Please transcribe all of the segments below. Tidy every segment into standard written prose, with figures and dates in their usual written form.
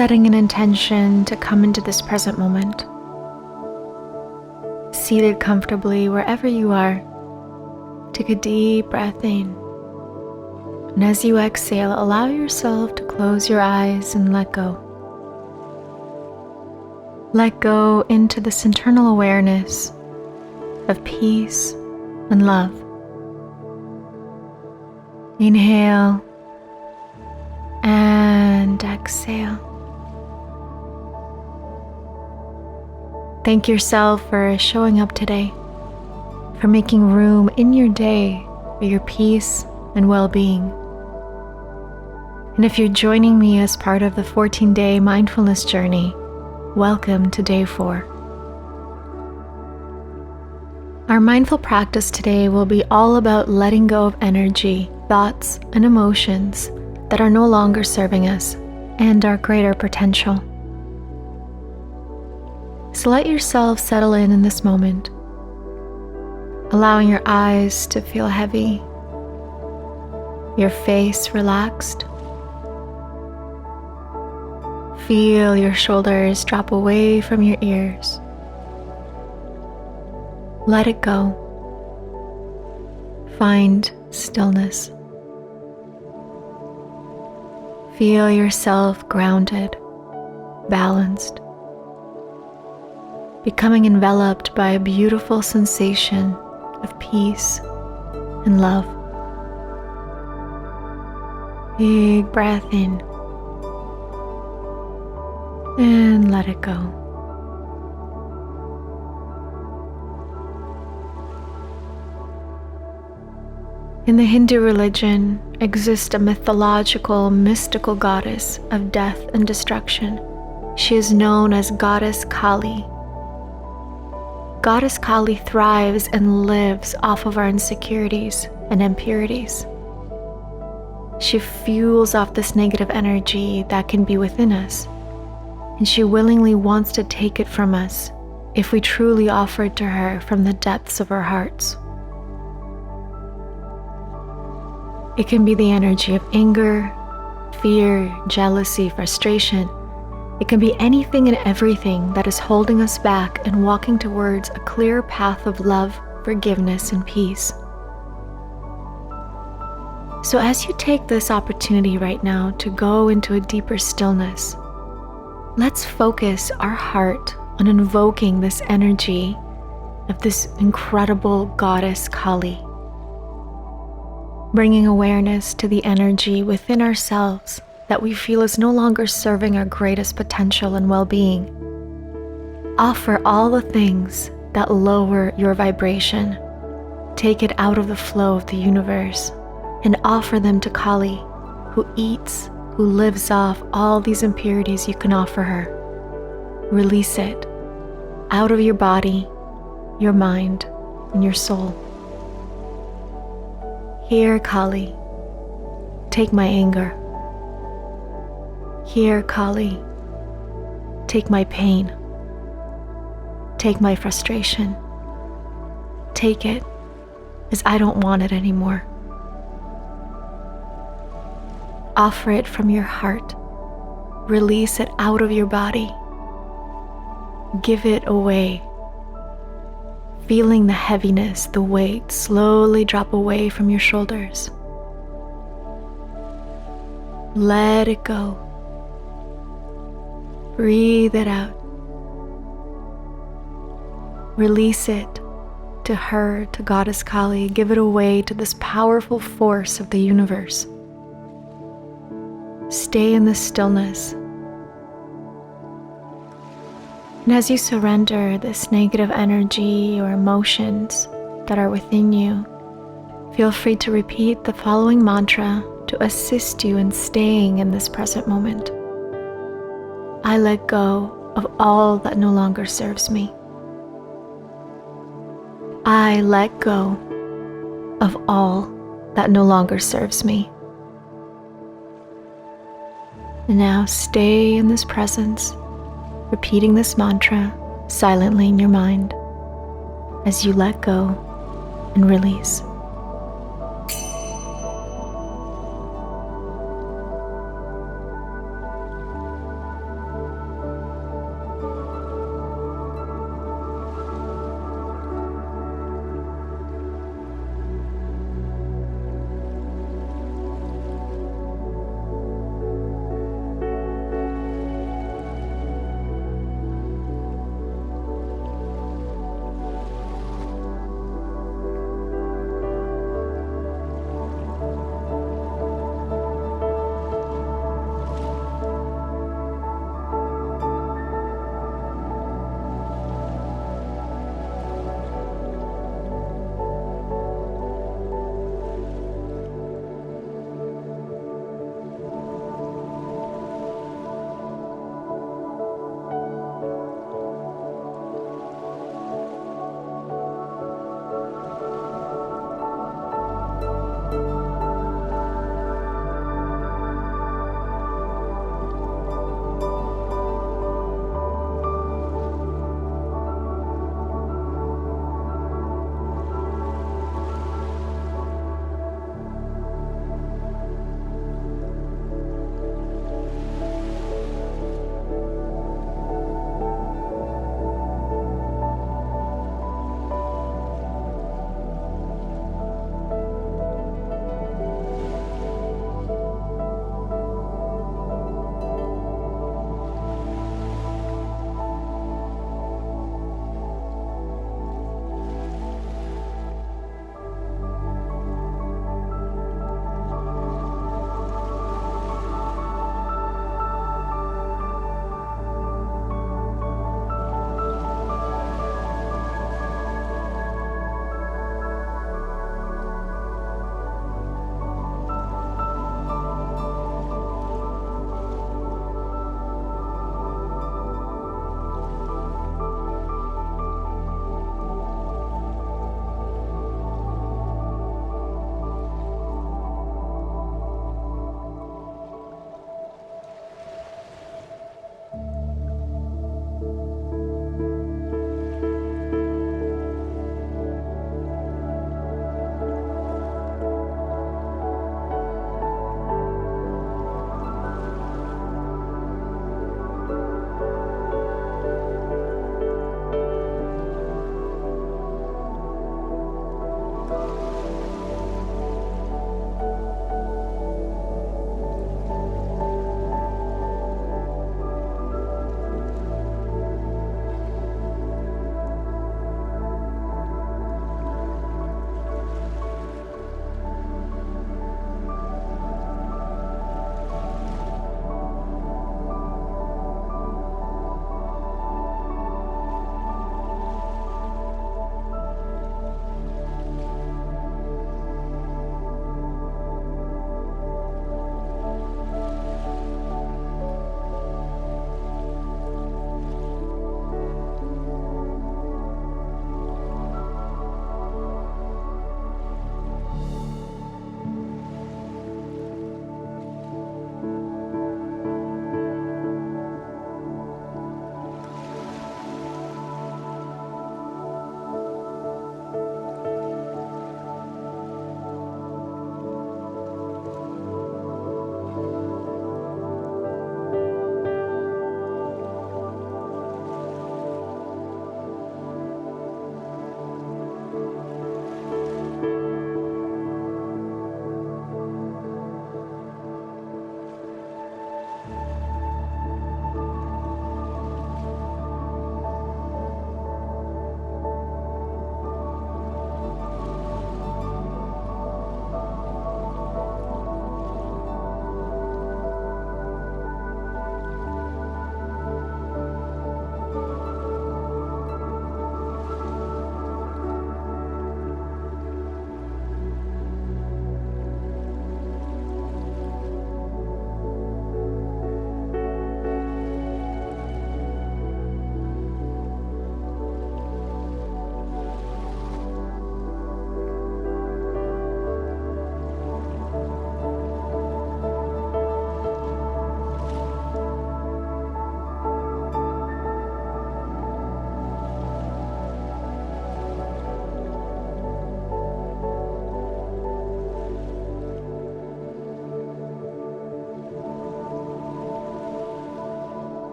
setting an intention to come into this present moment. Seated comfortably wherever you are, take a deep breath in. And as you exhale, allow yourself to close your eyes and let go. Let go into this internal awareness of peace and love. Inhale and exhale. Thank yourself for showing up today, for making room in your day for your peace and well-being. And if you're joining me as part of the 14-day mindfulness journey, welcome to day 4. Our mindful practice today will be all about letting go of energy, thoughts, and emotions that are no longer serving us and our greater potential. So let yourself settle in this moment, allowing your eyes to feel heavy, your face relaxed. Feel your shoulders drop away from your ears. Let it go. Find stillness. Feel yourself grounded, balanced, becoming enveloped by a beautiful sensation of peace and love. Big breath in and let it go. In the Hindu religion exists a mythological, mystical goddess of death and destruction. She is known as Goddess Kali. Goddess Kali thrives and lives off of our insecurities and impurities. She fuels off this negative energy that can be within us, and she willingly wants to take it from us if we truly offer it to her from the depths of our hearts. It can be the energy of anger, fear, jealousy, frustration. It can be anything and everything that is holding us back and walking towards a clear path of love, forgiveness, and peace. So as you take this opportunity right now to go into a deeper stillness, let's focus our heart on invoking this energy of this incredible goddess Kali, bringing awareness to the energy within ourselves that we feel is no longer serving our greatest potential and well-being. Offer all the things that lower your vibration. Take it out of the flow of the universe and offer them to Kali, who eats, who lives off all these impurities you can offer her. Release it out of your body, your mind, and your soul. Here, Kali, take my anger. Here, Kali, take my pain. Take my frustration. Take it, as I don't want it anymore. Offer it from your heart. Release it out of your body. Give it away. Feeling the heaviness, the weight slowly drop away from your shoulders. Let it go. Breathe it out. Release it to her, to Goddess Kali. Give it away to this powerful force of the universe. Stay in the stillness. And as you surrender this negative energy or emotions that are within you, feel free to repeat the following mantra to assist you in staying in this present moment. I let go of all that no longer serves me. I let go of all that no longer serves me. And now stay in this presence, repeating this mantra silently in your mind as you let go and release.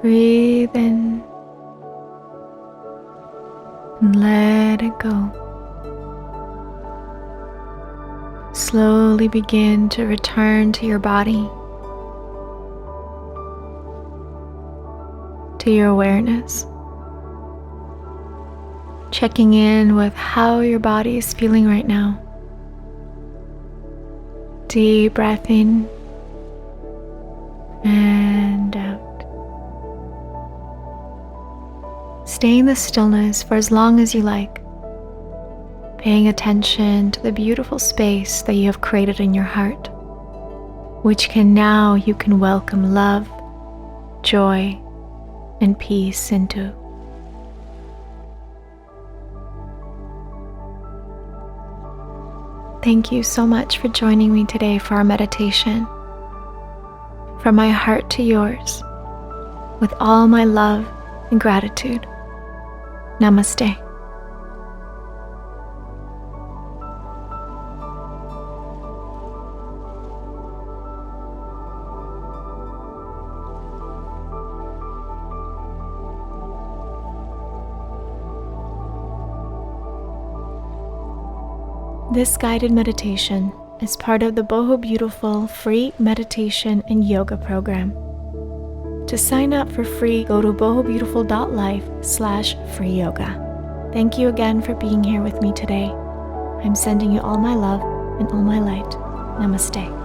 Breathe in and let it go. Slowly begin to return to your body, to your awareness. Checking in with how your body is feeling right now. Deep breath in and out. Stay in the stillness for as long as you like, paying attention to the beautiful space that you have created in your heart, which you can welcome love, joy, and peace into. Thank you so much for joining me today for our meditation. From my heart to yours, with all my love and gratitude. Namaste. This guided meditation is part of the Boho Beautiful free meditation and yoga program. To sign up for free, go to bohobeautiful.life/free yoga. Thank you again for being here with me today. I'm sending you all my love and all my light. Namaste.